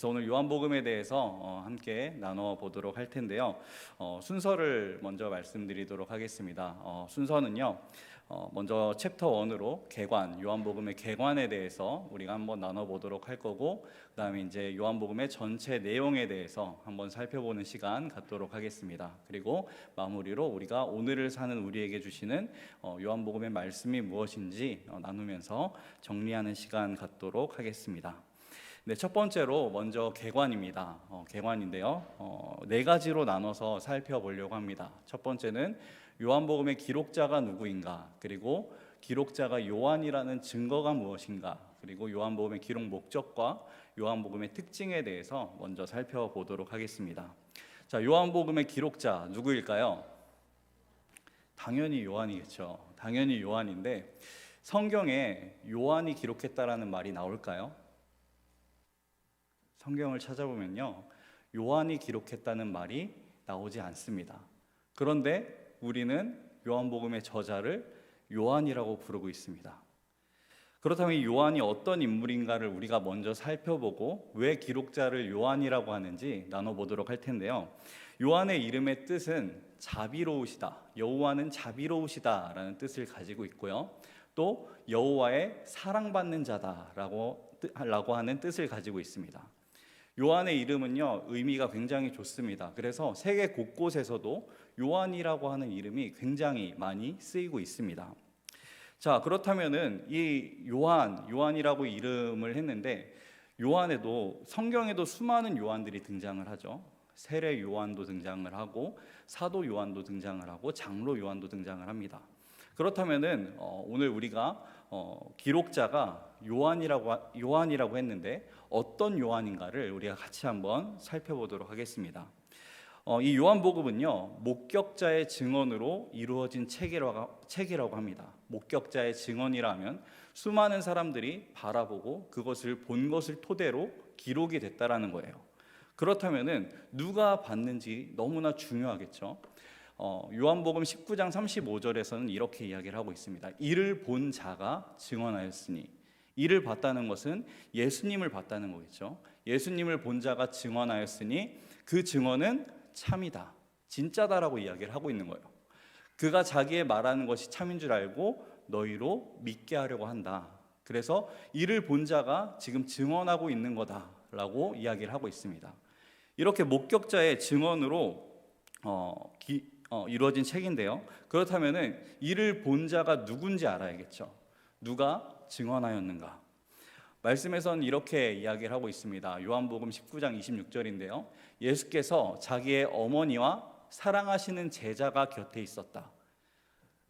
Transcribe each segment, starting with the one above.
그래서 오늘 요한복음에 대해서 함께 나눠 보도록 할 텐데요. 순서를 먼저 말씀드리도록 하겠습니다. 순서는요. 먼저 챕터 1으로 개관, 요한복음의 개관에 대해서 우리가 한번 나눠 보도록 할 거고, 그다음에 이제 요한복음의 전체 내용에 대해서 한번 살펴보는 시간 갖도록 하겠습니다. 그리고 마무리로 우리가 오늘을 사는 우리에게 주시는 요한복음의 말씀이 무엇인지 나누면서 정리하는 시간 갖도록 하겠습니다. 네, 첫 번째로 먼저 개관입니다. 개관인데요. 네 가지로 나눠서 살펴보려고 합니다. 첫 번째는 요한복음의 기록자가 누구인가, 그리고 기록자가 요한이라는 증거가 무엇인가, 그리고 요한복음의 기록 목적과 요한복음의 특징에 대해서 먼저 살펴보도록 하겠습니다. 자, 요한복음의 기록자 누구일까요? 당연히 요한이겠죠. 당연히 요한인데 성경에 요한이 기록했다라는 말이 나올까요? 성경을 찾아보면요, 요한이 기록했다는 말이 나오지 않습니다. 그런데 우리는 요한복음의 저자를 요한이라고 부르고 있습니다. 그렇다면 이 요한이 어떤 인물인가를 우리가 먼저 살펴보고 왜 기록자를 요한이라고 하는지 나눠보도록 할 텐데요. 요한의 이름의 뜻은 자비로우시다, 여호와는 자비로우시다 라는 뜻을 가지고 있고요, 또 여호와의 사랑받는 자다라고 하는 뜻을 가지고 있습니다. 요한의 이름은요, 의미가 굉장히 좋습니다. 그래서 세계 곳곳에서도 요한이라고 하는 이름이 굉장히 많이 쓰이고 있습니다. 자, 그렇다면은 이 요한이라고 이름을 했는데, 요한에도 성경에도 수많은 요한들이 등장을 하죠. 세례 요한도 등장을 하고, 사도 요한도 등장을 하고, 장로 요한도 등장을 합니다. 그렇다면은 오늘 우리가 기록자가 요한이라고 했는데 어떤 요한인가를 우리가 같이 한번 살펴보도록 하겠습니다. 이 요한복음은요, 목격자의 증언으로 이루어진 책이라고 합니다. 목격자의 증언이라면 수많은 사람들이 바라보고 그것을 본 것을 토대로 기록이 됐다라는 거예요. 그렇다면은 누가 봤는지 너무나 중요하겠죠. 요한복음 19장 35절에서는 이렇게 이야기를 하고 있습니다. 이를 본 자가 증언하였으니, 이를 봤다는 것은 예수님을 봤다는 거겠죠. 예수님을 본 자가 증언하였으니 그 증언은 참이다, 진짜다라고 이야기를 하고 있는 거예요. 그가 자기의 말하는 것이 참인 줄 알고 너희로 믿게 하려고 한다. 그래서 이를 본 자가 지금 증언하고 있는 거다라고 이야기를 하고 있습니다. 이렇게 목격자의 증언으로 이루어진 책인데요. 그렇다면은 이를 본 자가 누군지 알아야겠죠. 누가 증언하였는가? 말씀에서는 이렇게 이야기를 하고 있습니다. 요한복음 19장 26절인데요. 예수께서 자기의 어머니와 사랑하시는 제자가 곁에 있었다.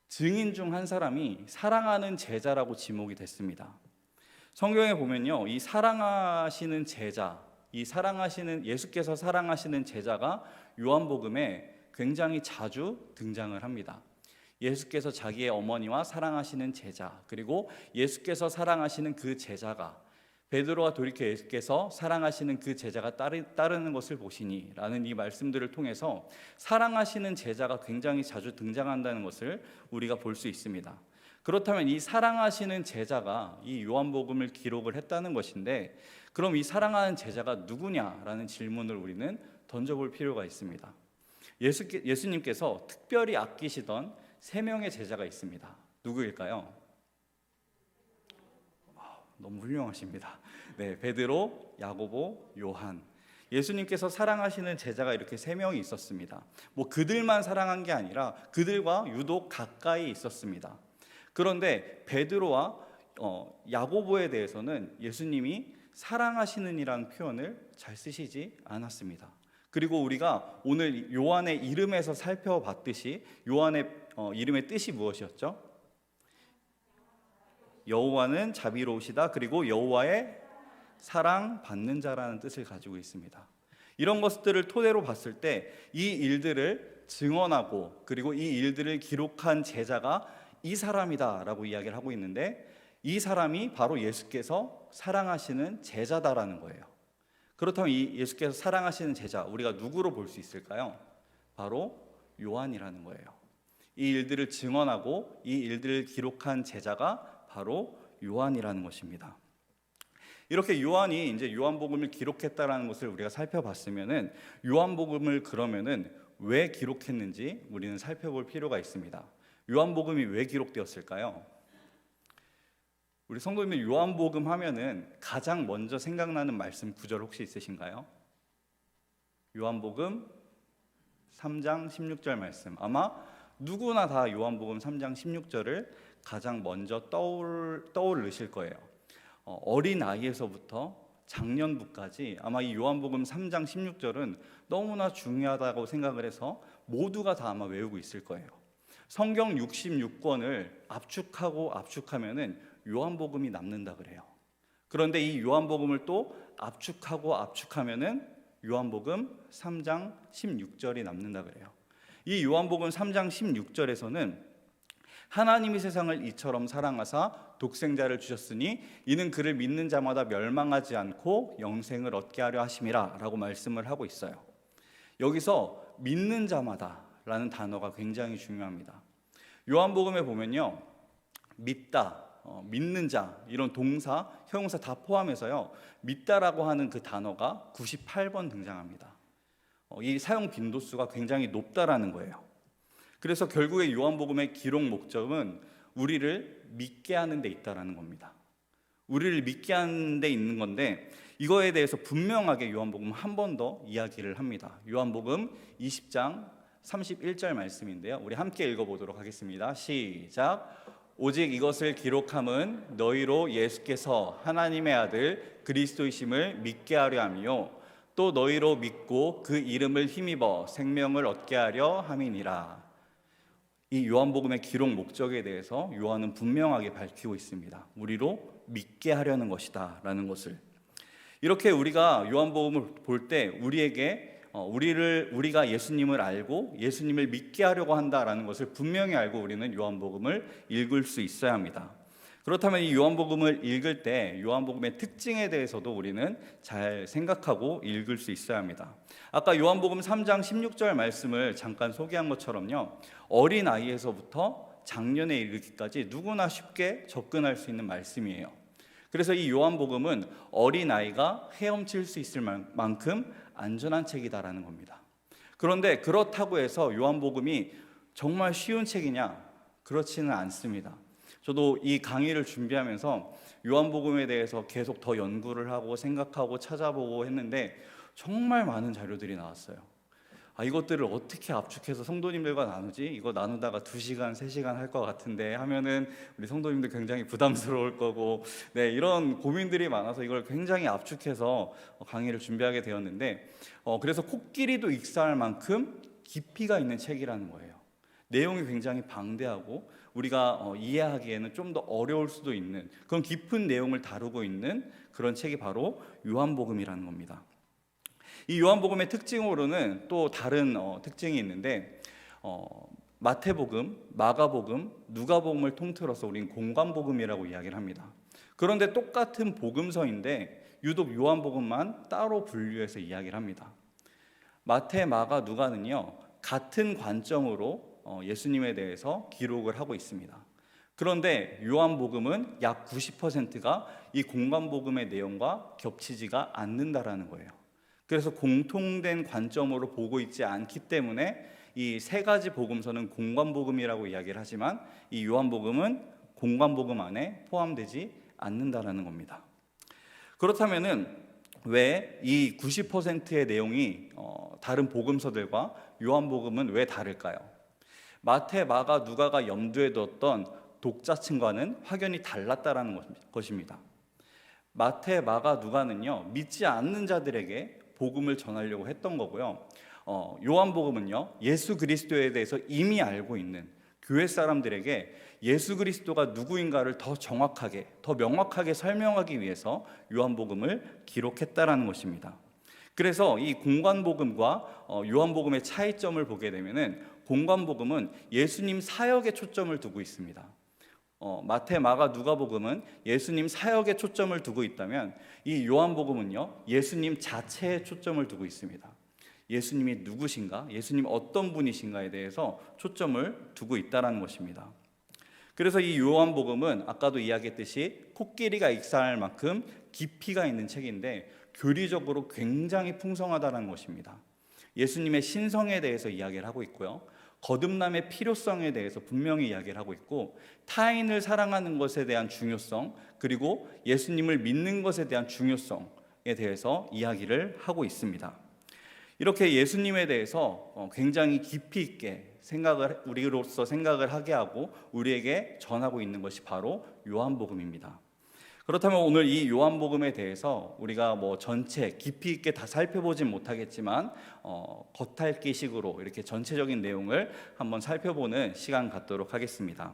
증인 중 한 사람이 사랑하는 제자라고 지목이 됐습니다. 성경에 보면요, 이 사랑하시는 제자, 예수께서 사랑하시는 제자가 요한복음에 굉장히 자주 등장을 합니다. 예수께서 자기의 어머니와 사랑하시는 제자, 그리고 예수께서 사랑하시는 그 제자가, 베드로가 돌이켜 예수께서 사랑하시는 그 제자가 따르는 것을 보시니 라는 이 말씀들을 통해서 사랑하시는 제자가 굉장히 자주 등장한다는 것을 우리가 볼 수 있습니다. 그렇다면 이 사랑하시는 제자가 이 요한복음을 기록을 했다는 것인데, 그럼 이 사랑하는 제자가 누구냐라는 질문을 우리는 던져볼 필요가 있습니다. 예수님께서 특별히 아끼시던 3명의 제자가 있습니다. 누구일까요? 너무 훌륭하십니다. 네, 베드로, 야고보, 요한. 예수님께서 사랑하시는 제자가 이렇게 3명이 있었습니다. 그들만 사랑한 게 아니라 그들과 유독 가까이 있었습니다. 그런데 베드로와 야고보에 대해서는 예수님이 사랑하시는 이라는 표현을 잘 쓰시지 않았습니다. 그리고 우리가 오늘 요한의 이름에서 살펴봤듯이 요한의 이름의 뜻이 무엇이었죠? 여호와는 자비로우시다, 그리고 여호와의 사랑받는 자라는 뜻을 가지고 있습니다. 이런 것들을 토대로 봤을 때 이 일들을 증언하고 그리고 이 일들을 기록한 제자가 이 사람이다라고 이야기를 하고 있는데, 이 사람이 바로 예수께서 사랑하시는 제자다라는 거예요. 그렇다면 이 예수께서 사랑하시는 제자, 우리가 누구로 볼 수 있을까요? 바로 요한이라는 거예요. 이 일들을 증언하고 이 일들을 기록한 제자가 바로 요한이라는 것입니다. 이렇게 요한이 이제 요한복음을 기록했다라는 것을 우리가 살펴봤으면은 요한복음을 그러면은 왜 기록했는지 우리는 살펴볼 필요가 있습니다. 요한복음이 왜 기록되었을까요? 우리 성도님들 요한복음 하면은 가장 먼저 생각나는 말씀 구절 혹시 있으신가요? 요한복음 3장 16절 말씀. 아마 누구나 다 요한복음 3장 16절을 가장 먼저 떠올리실 거예요. 어린 아이에서부터 장년부까지 아마 이 요한복음 3장 16절은 너무나 중요하다고 생각을 해서 모두가 다 아마 외우고 있을 거예요. 성경 66권을 압축하면은 요한복음이 남는다 그래요. 그런데 이 요한복음을 또 압축하면은 요한복음 3장 16절이 남는다 그래요. 이 요한복음 3장 16절에서는 하나님이 세상을 이처럼 사랑하사 독생자를 주셨으니 이는 그를 믿는 자마다 멸망하지 않고 영생을 얻게 하려 하심이라 라고 말씀을 하고 있어요. 여기서 믿는 자마다 라는 단어가 굉장히 중요합니다. 요한복음에 보면요, 믿다, 믿는 자 이런 동사, 형용사 다 포함해서요, 믿다라고 하는 그 단어가 98번 등장합니다. 이 사용 빈도수가 굉장히 높다라는 거예요. 그래서 결국에 요한복음의 기록 목적은 우리를 믿게 하는 데 있다라는 겁니다. 우리를 믿게 하는 데 있는 건데, 이거에 대해서 분명하게 요한복음 한 번 더 이야기를 합니다. 요한복음 20장 31절 말씀인데요, 우리 함께 읽어보도록 하겠습니다. 시작. 오직 이것을 기록함은 너희로 예수께서 하나님의 아들 그리스도이심을 믿게 하려 함이요 또 너희로 믿고 그 이름을 힘입어 생명을 얻게 하려 함이니라. 이 요한복음의 기록 목적에 대해서 요한은 분명하게 밝히고 있습니다. 우리로 믿게 하려는 것이다 라는 것을. 이렇게 우리가 요한복음을 볼 때 우리가 예수님을 알고 예수님을 믿게 하려고 한다라는 것을 분명히 알고 우리는 요한복음을 읽을 수 있어야 합니다. 그렇다면 이 요한복음을 읽을 때 요한복음의 특징에 대해서도 우리는 잘 생각하고 읽을 수 있어야 합니다. 아까 요한복음 3장 16절 말씀을 잠깐 소개한 것처럼요, 어린 아이에서부터 장년에 이르기까지 누구나 쉽게 접근할 수 있는 말씀이에요. 그래서 이 요한복음은 어린 아이가 헤엄칠 수 있을 만큼 안전한 책이다라는 겁니다. 그런데 그렇다고 해서 요한복음이 정말 쉬운 책이냐? 그렇지는 않습니다. 저도 이 강의를 준비하면서 요한복음에 대해서 계속 더 연구를 하고 생각하고 찾아보고 했는데 정말 많은 자료들이 나왔어요. 이것들을 어떻게 압축해서 성도님들과 나누지? 이거 나누다가 2시간, 3시간 할 것 같은데 하면은 우리 성도님들 굉장히 부담스러울 거고, 네, 이런 고민들이 많아서 이걸 굉장히 압축해서 강의를 준비하게 되었는데, 그래서 코끼리도 익사할 만큼 깊이가 있는 책이라는 거예요. 내용이 굉장히 방대하고 우리가 이해하기에는 좀 더 어려울 수도 있는 그런 깊은 내용을 다루고 있는 그런 책이 바로 요한복음이라는 겁니다. 이 요한복음의 특징으로는 또 다른 특징이 있는데, 마태복음, 마가복음, 누가복음을 통틀어서 우리는 공관복음이라고 이야기를 합니다. 그런데 똑같은 복음서인데 유독 요한복음만 따로 분류해서 이야기를 합니다. 마태, 마가, 누가는요, 같은 관점으로 예수님에 대해서 기록을 하고 있습니다. 그런데 요한복음은 약 90%가 이 공관복음의 내용과 겹치지가 않는다라는 거예요. 그래서 공통된 관점으로 보고 있지 않기 때문에 이 세 가지 복음서는 공관복음이라고 이야기를 하지만 이 요한복음은 공관복음 안에 포함되지 않는다라는 겁니다. 그렇다면은 왜 이 90%의 내용이 다른 복음서들과 요한복음은 왜 다를까요? 마태, 마가, 누가가 염두에 두었던 독자층과는 확연히 달랐다라는 것입니다. 마태, 마가, 누가는요, 믿지 않는 자들에게 복음을 전하려고 했던 거고요. 요한복음은요, 예수 그리스도에 대해서 이미 알고 있는 교회 사람들에게 예수 그리스도가 누구인가를 더 정확하게, 더 명확하게 설명하기 위해서 요한복음을 기록했다라는 것입니다. 그래서 이 공관복음과 요한복음의 차이점을 보게 되면은 공관복음은 예수님 사역에 초점을 두고 있습니다. 마태, 마가, 누가복음은 예수님 사역에 초점을 두고 있다면 이 요한복음은요, 예수님 자체에 초점을 두고 있습니다. 예수님이 누구신가, 예수님 어떤 분이신가에 대해서 초점을 두고 있다는 것입니다. 그래서 이 요한복음은 아까도 이야기했듯이 코끼리가 익사할 만큼 깊이가 있는 책인데 교리적으로 굉장히 풍성하다는 것입니다. 예수님의 신성에 대해서 이야기를 하고 있고요. 거듭남의 필요성에 대해서 분명히 이야기를 하고 있고, 타인을 사랑하는 것에 대한 중요성, 그리고 예수님을 믿는 것에 대한 중요성에 대해서 이야기를 하고 있습니다. 이렇게 예수님에 대해서 굉장히 깊이 있게 우리로서 생각을 하게 하고 우리에게 전하고 있는 것이 바로 요한복음입니다. 그렇다면 오늘 이 요한복음에 대해서 우리가 전체 깊이 있게 다 살펴보진 못하겠지만 겉핥기식으로 이렇게 전체적인 내용을 한번 살펴보는 시간 갖도록 하겠습니다.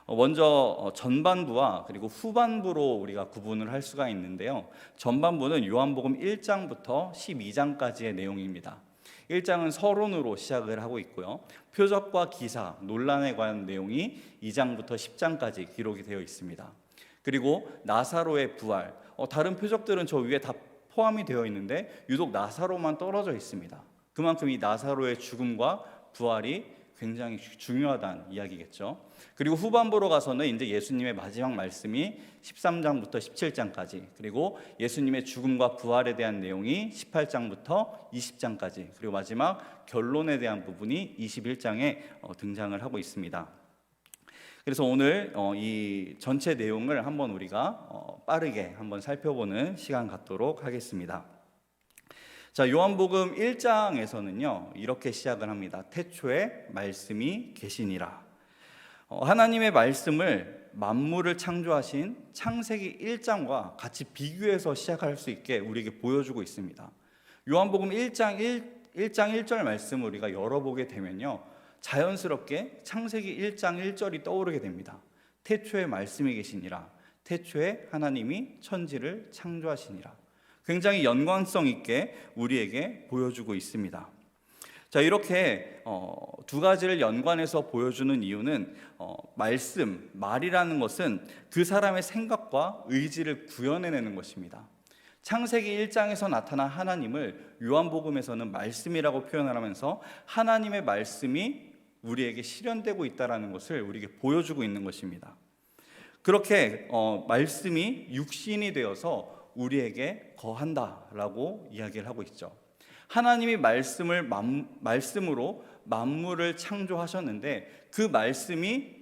먼저 전반부와 그리고 후반부로 우리가 구분을 할 수가 있는데요. 전반부는 요한복음 1장부터 12장까지의 내용입니다. 1장은 서론으로 시작을 하고 있고요. 표적과 기사, 논란에 관한 내용이 2장부터 10장까지 기록이 되어 있습니다. 그리고 나사로의 부활, 다른 표적들은 저 위에 다 포함이 되어 있는데 유독 나사로만 떨어져 있습니다. 그만큼 이 나사로의 죽음과 부활이 굉장히 중요하다는 이야기겠죠. 그리고 후반부로 가서는 이제 예수님의 마지막 말씀이 13장부터 17장까지, 그리고 예수님의 죽음과 부활에 대한 내용이 18장부터 20장까지, 그리고 마지막 결론에 대한 부분이 21장에 등장을 하고 있습니다. 그래서 오늘 이 전체 내용을 한번 우리가 빠르게 한번 살펴보는 시간 갖도록 하겠습니다. 자, 요한복음 1장에서는요 이렇게 시작을 합니다. 태초에 말씀이 계시니라. 하나님의 말씀을 만물을 창조하신 창세기 1장과 같이 비교해서 시작할 수 있게 우리에게 보여주고 있습니다. 요한복음 1장 1절 말씀을 우리가 열어보게 되면요, 자연스럽게 창세기 1장 1절이 떠오르게 됩니다. 태초에 말씀이 계시니라. 태초에 하나님이 천지를 창조하시니라. 굉장히 연관성 있게 우리에게 보여주고 있습니다. 자, 이렇게 두 가지를 연관해서 보여주는 이유는 말이라는 것은 그 사람의 생각과 의지를 구현해내는 것입니다. 창세기 1장에서 나타난 하나님을 요한복음에서는 말씀이라고 표현을 하면서 하나님의 말씀이 우리에게 실현되고 있다는 것을 우리에게 보여주고 있는 것입니다. 그렇게 말씀이 육신이 되어서 우리에게 거한다라고 이야기를 하고 있죠. 하나님이 말씀으로 만물을 창조하셨는데 그 말씀이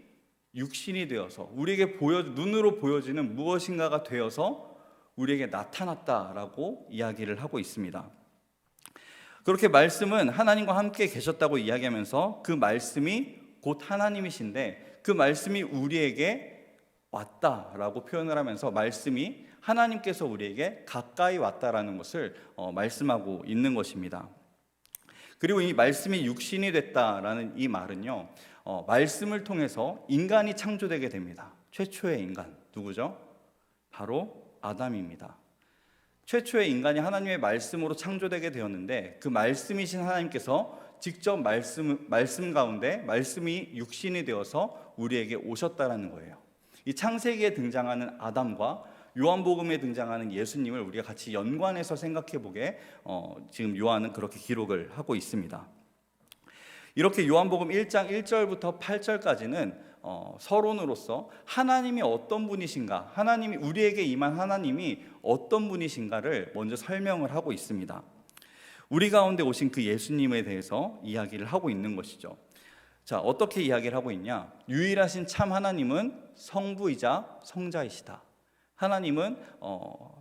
육신이 되어서 우리에게 눈으로 보여지는 무엇인가가 되어서 우리에게 나타났다라고 이야기를 하고 있습니다. 그렇게 말씀은 하나님과 함께 계셨다고 이야기하면서 그 말씀이 곧 하나님이신데 그 말씀이 우리에게 왔다라고 표현을 하면서 말씀이 하나님께서 우리에게 가까이 왔다라는 것을 말씀하고 있는 것입니다. 그리고 이 말씀이 육신이 됐다라는 이 말은요, 말씀을 통해서 인간이 창조되게 됩니다. 최초의 인간 누구죠? 바로 아담입니다. 최초의 인간이 하나님의 말씀으로 창조되게 되었는데 그 말씀이신 하나님께서 직접 말씀 가운데 말씀이 육신이 되어서 우리에게 오셨다라는 거예요. 이 창세기에 등장하는 아담과 요한복음에 등장하는 예수님을 우리가 같이 연관해서 생각해 보게 지금 요한은 그렇게 기록을 하고 있습니다. 이렇게 요한복음 1장 1절부터 8절까지는 서론으로서 하나님이 어떤 분이신가, 하나님이 우리에게 임한 하나님이 어떤 분이신가를 먼저 설명을 하고 있습니다. 우리 가운데 오신 그 예수님에 대해서 이야기를 하고 있는 것이죠. 자, 어떻게 이야기를 하고 있냐? 유일하신 참 하나님은 성부이자 성자이시다. 하나님은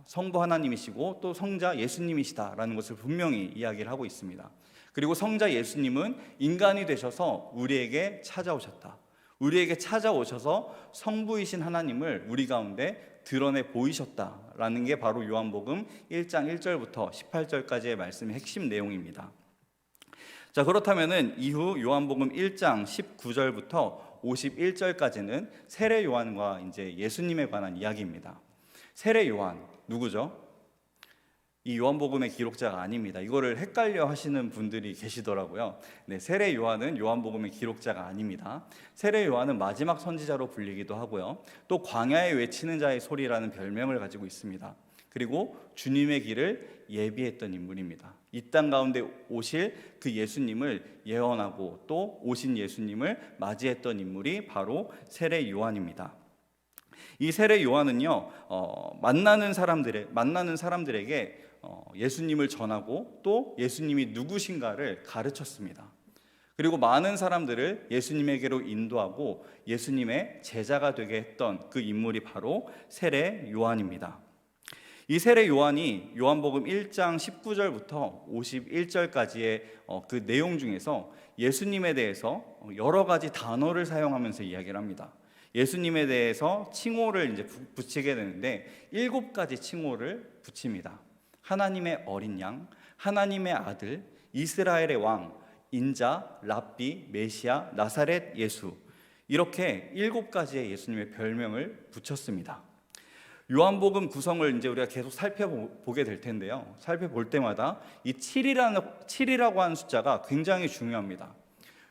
성부 하나님이시고 또 성자 예수님이시다라는 것을 분명히 이야기를 하고 있습니다. 그리고 성자 예수님은 인간이 되셔서 우리에게 찾아오셨다. 우리에게 찾아오셔서 성부이신 하나님을 우리 가운데 드러내 보이셨다라는 게 바로 요한복음 1장 1절부터 18절까지의 말씀의 핵심 내용입니다. 자, 그렇다면은 이후 요한복음 1장 19절부터 51절까지는 세례 요한과 이제 예수님에 관한 이야기입니다. 세례 요한 누구죠? 이 요한복음의 기록자가 아닙니다. 이거를 헷갈려 하시는 분들이 계시더라고요. 네, 세례 요한은 요한복음의 기록자가 아닙니다. 세례 요한은 마지막 선지자로 불리기도 하고요. 또 광야에 외치는 자의 소리라는 별명을 가지고 있습니다. 그리고 주님의 길을 예비했던 인물입니다. 이 땅 가운데 오실 그 예수님을 예언하고 또 오신 예수님을 맞이했던 인물이 바로 세례 요한입니다. 이 세례 요한은요, 만나는 사람들에게 예수님을 전하고 또 예수님이 누구신가를 가르쳤습니다. 그리고 많은 사람들을 예수님에게로 인도하고 예수님의 제자가 되게 했던 그 인물이 바로 세례 요한입니다. 이 세례 요한이 요한복음 1장 19절부터 51절까지의 그 내용 중에서 예수님에 대해서 여러 가지 단어를 사용하면서 이야기를 합니다. 예수님에 대해서 칭호를 이제 붙이게 되는데 7가지 칭호를 붙입니다. 하나님의 어린 양, 하나님의 아들, 이스라엘의 왕, 인자, 랍비, 메시아, 나사렛 예수, 이렇게 7가지의 예수님의 별명을 붙였습니다. 요한복음 구성을 이제 우리가 계속 살펴보게 될 텐데요. 살펴볼 때마다 이 7이라고 하는 숫자가 굉장히 중요합니다.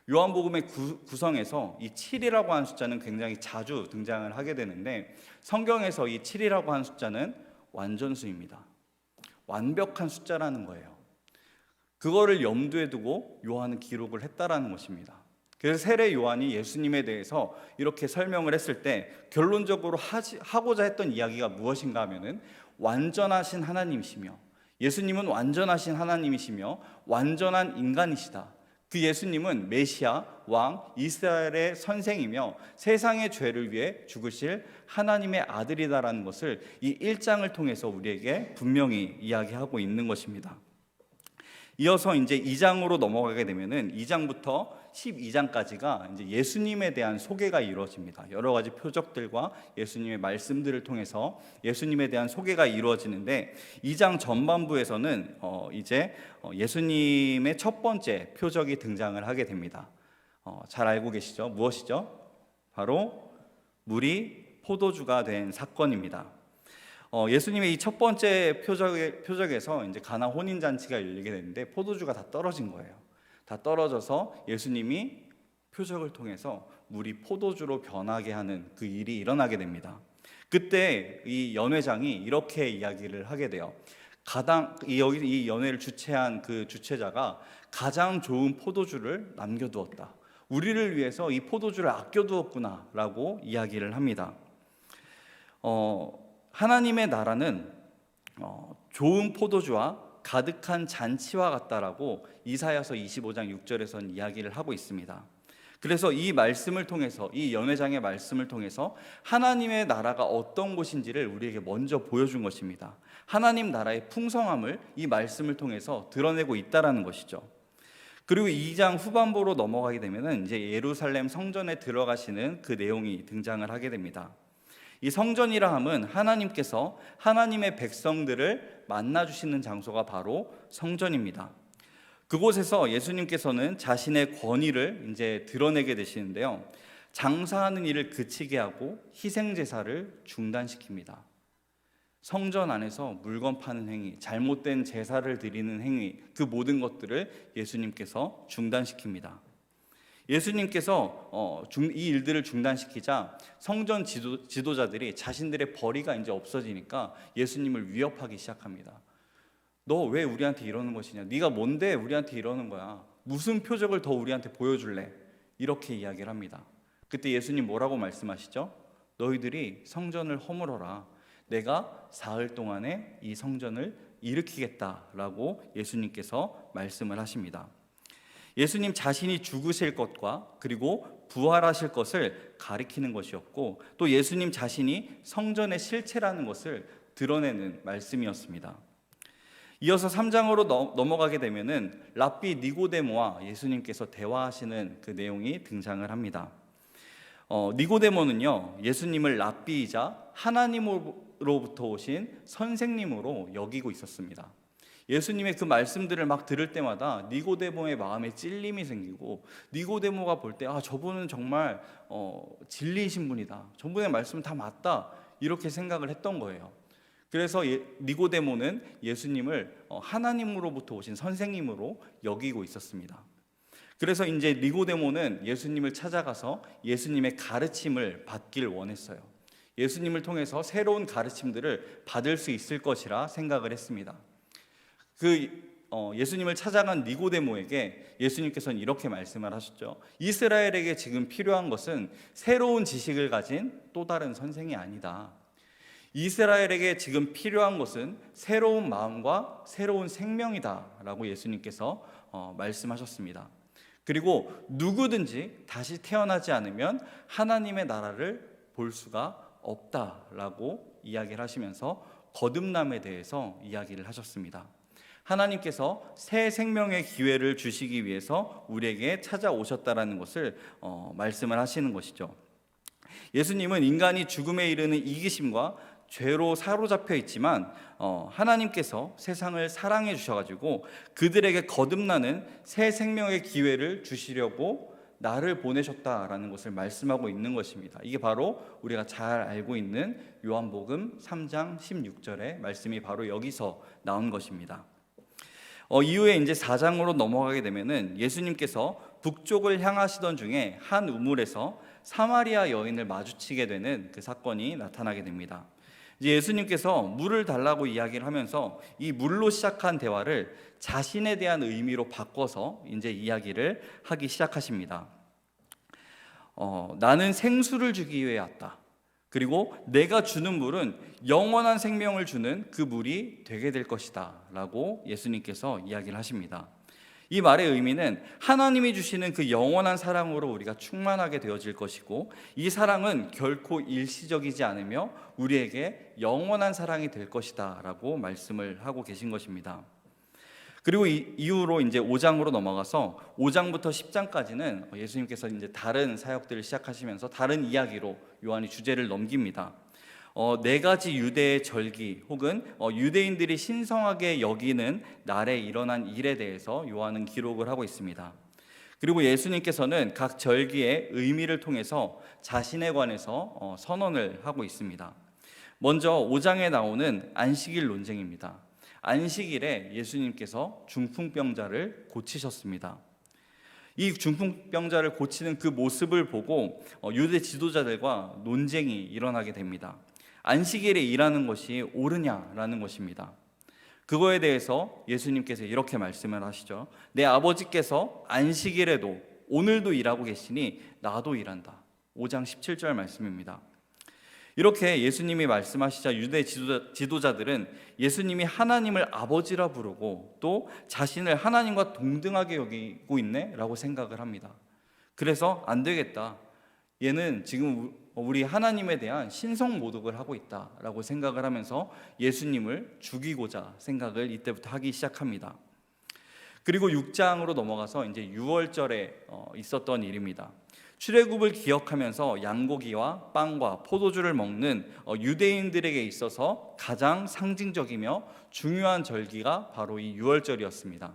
요한복음의 구성에서 이 7이라고 하는 숫자는 굉장히 자주 등장을 하게 되는데, 성경에서 이 7이라고 하는 숫자는 완전수입니다. 완벽한 숫자라는 거예요. 그거를 염두에 두고 요한은 기록을 했다라는 것입니다. 그래서 세례 요한이 예수님에 대해서 이렇게 설명을 했을 때 결론적으로 하고자 했던 이야기가 무엇인가 하면은, 완전하신 하나님이시며, 예수님은 완전하신 하나님이시며 완전한 인간이시다. 그 예수님은 메시아, 왕, 이스라엘의 선생이며 세상의 죄를 위해 죽으실 하나님의 아들이다라는 것을 이 1장을 통해서 우리에게 분명히 이야기하고 있는 것입니다. 이어서 이제 2장으로 넘어가게 되면은 2장부터 12장까지가 이제 예수님에 대한 소개가 이루어집니다. 여러 가지 표적들과 예수님의 말씀들을 통해서 예수님에 대한 소개가 이루어지는데, 2장 전반부에서는 이제 예수님의 첫 번째 표적이 등장을 하게 됩니다. 잘 알고 계시죠? 무엇이죠? 바로 물이 포도주가 된 사건입니다. 예수님의 이 첫 번째 표적에서 이제 가나 혼인 잔치가 열리게 되는데 포도주가 다 떨어진 거예요. 다 떨어져서 예수님이 표적을 통해서 물이 포도주로 변하게 하는 그 일이 일어나게 됩니다. 그때 이 연회장이 이렇게 이야기를 하게 돼요. 이 연회를 주최한 그 주최자가 가장 좋은 포도주를 남겨두었다. 우리를 위해서 이 포도주를 아껴두었구나라고 이야기를 합니다. 하나님의 나라는 좋은 포도주와 가득한 잔치와 같다라고 이사야서 25장 6절에서는 이야기를 하고 있습니다. 그래서 이 말씀을 통해서, 이 연회장의 말씀을 통해서 하나님의 나라가 어떤 곳인지를 우리에게 먼저 보여준 것입니다. 하나님 나라의 풍성함을 이 말씀을 통해서 드러내고 있다라는 것이죠. 그리고 2장 후반부로 넘어가게 되면은 이제 예루살렘 성전에 들어가시는 그 내용이 등장을 하게 됩니다. 이 성전이라 함은 하나님께서 하나님의 백성들을 만나주시는 장소가 바로 성전입니다. 그곳에서 예수님께서는 자신의 권위를 이제 드러내게 되시는데요. 장사하는 일을 그치게 하고 희생제사를 중단시킵니다. 성전 안에서 물건 파는 행위, 잘못된 제사를 드리는 행위, 그 모든 것들을 예수님께서 중단시킵니다. 예수님께서 이 일들을 중단시키자 성전 지도자들이 자신들의 벌이가 이제 없어지니까 예수님을 위협하기 시작합니다. 너 왜 우리한테 이러는 것이냐? 네가 뭔데 우리한테 이러는 거야? 무슨 표적을 더 우리한테 보여줄래? 이렇게 이야기를 합니다. 그때 예수님 뭐라고 말씀하시죠? 너희들이 성전을 허물어라. 내가 사흘 동안에 이 성전을 일으키겠다라고 예수님께서 말씀을 하십니다. 예수님 자신이 죽으실 것과 그리고 부활하실 것을 가리키는 것이었고, 또 예수님 자신이 성전의 실체라는 것을 드러내는 말씀이었습니다. 이어서 3장으로 넘어가게 되면은 랍비 니고데모와 예수님께서 대화하시는 그 내용이 등장을 합니다. 니고데모는요, 예수님을 랍비이자 하나님으로부터 오신 선생님으로 여기고 있었습니다. 예수님의 그 말씀들을 막 들을 때마다 니고데모의 마음에 찔림이 생기고, 니고데모가 볼 때 저분은 정말 진리이신 분이다, 저분의 말씀은 다 맞다, 이렇게 생각을 했던 거예요. 그래서 니고데모는 예수님을 하나님으로부터 오신 선생님으로 여기고 있었습니다. 그래서 이제 니고데모는 예수님을 찾아가서 예수님의 가르침을 받길 원했어요. 예수님을 통해서 새로운 가르침들을 받을 수 있을 것이라 생각을 했습니다. 그 예수님을 찾아간 니고데모에게 예수님께서는 이렇게 말씀을 하셨죠. 이스라엘에게 지금 필요한 것은 새로운 지식을 가진 또 다른 선생이 아니다. 이스라엘에게 지금 필요한 것은 새로운 마음과 새로운 생명이다 라고 예수님께서 말씀하셨습니다. 그리고 누구든지 다시 태어나지 않으면 하나님의 나라를 볼 수가 없다라고 이야기를 하시면서 거듭남에 대해서 이야기를 하셨습니다. 하나님께서 새 생명의 기회를 주시기 위해서 우리에게 찾아오셨다라는 것을 말씀을 하시는 것이죠. 예수님은 인간이 죽음에 이르는 이기심과 죄로 사로잡혀 있지만 하나님께서 세상을 사랑해 주셔가지고 그들에게 거듭나는 새 생명의 기회를 주시려고 나를 보내셨다라는 것을 말씀하고 있는 것입니다. 이게 바로 우리가 잘 알고 있는 요한복음 3장 16절의 말씀이 바로 여기서 나온 것입니다. 이후에 이제 4장으로 넘어가게 되면은 예수님께서 북쪽을 향하시던 중에 한 우물에서 사마리아 여인을 마주치게 되는 그 사건이 나타나게 됩니다. 이제 예수님께서 물을 달라고 이야기를 하면서 이 물로 시작한 대화를 자신에 대한 의미로 바꿔서 이제 이야기를 하기 시작하십니다. 나는 생수를 주기 위해 왔다. 그리고 내가 주는 물은 영원한 생명을 주는 그 물이 되게 될 것이다 라고 예수님께서 이야기를 하십니다. 이 말의 의미는 하나님이 주시는 그 영원한 사랑으로 우리가 충만하게 되어질 것이고 이 사랑은 결코 일시적이지 않으며 우리에게 영원한 사랑이 될 것이다 라고 말씀을 하고 계신 것입니다. 그리고 이후로 이제 5장으로 넘어가서 5장부터 10장까지는 예수님께서 이제 다른 사역들을 시작하시면서 다른 이야기로 요한이 주제를 넘깁니다. 네 가지 유대의 절기 혹은 유대인들이 신성하게 여기는 날에 일어난 일에 대해서 요한은 기록을 하고 있습니다. 그리고 예수님께서는 각 절기의 의미를 통해서 자신에 관해서 선언을 하고 있습니다. 먼저 5장에 나오는 안식일 논쟁입니다. 안식일에 예수님께서 중풍병자를 고치셨습니다. 이 중풍병자를 고치는 그 모습을 보고 유대 지도자들과 논쟁이 일어나게 됩니다. 안식일에 일하는 것이 옳으냐라는 것입니다. 그거에 대해서 예수님께서 이렇게 말씀을 하시죠. 내 아버지께서 안식일에도 오늘도 일하고 계시니 나도 일한다. 5장 17절 말씀입니다. 이렇게 예수님이 말씀하시자 유대 지도자들은 예수님이 하나님을 아버지라 부르고 또 자신을 하나님과 동등하게 여기고 있네 라고 생각을 합니다. 그래서 안 되겠다. 얘는 지금 우리 하나님에 대한 신성 모독을 하고 있다라고 생각을 하면서 예수님을 죽이고자 생각을 이때부터 하기 시작합니다. 그리고 6장으로 넘어가서 이제 유월절에 있었던 일입니다. 출애굽을 기억하면서 양고기와 빵과 포도주를 먹는 유대인들에게 있어서 가장 상징적이며 중요한 절기가 바로 이 유월절이었습니다.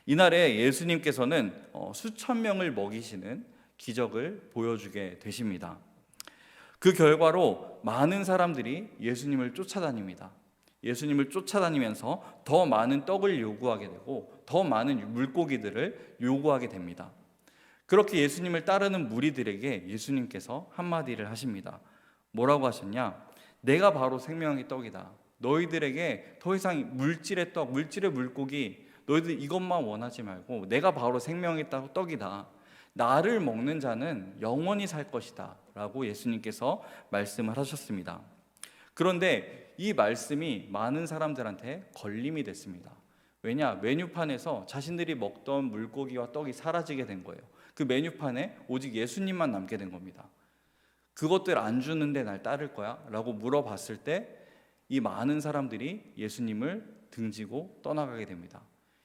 이날에 예수님께서는 수천 명을 먹이시는 기적을 보여주게 되십니다. 그 결과로 많은 사람들이 예수님을 쫓아다닙니다. 예수님을 쫓아다니면서 더 많은 떡을 요구하게 되고 더 많은 물고기들을 요구하게 됩니다. 그렇게 예수님을 따르는 무리들에게 예수님께서 한마디를 하십니다. 뭐라고 하셨냐? 내가 바로 생명의 떡이다. 너희들에게 더 이상 물질의 떡, 물질의 물고기, 너희들 이것만 원하지 말고 내가 바로 생명의 떡이다. 나를 먹는 자는 영원히 살 것이다 라고 예수님께서 말씀을 하셨습니다. 그런데 이 말씀이 많은 사람들한테 걸림이 됐습니다. 왜냐? 메뉴판에서 자신들이 먹던 물고기와 떡이 사라지게 된 거예요. 그 메뉴판에 오직 예수님만 남게 된 겁니다. 그것들 안 주는데 날 따를 거야? 라고 물어봤을 때 이 많은 사람들이 예수님을 등지고 떠나가게 됩니다.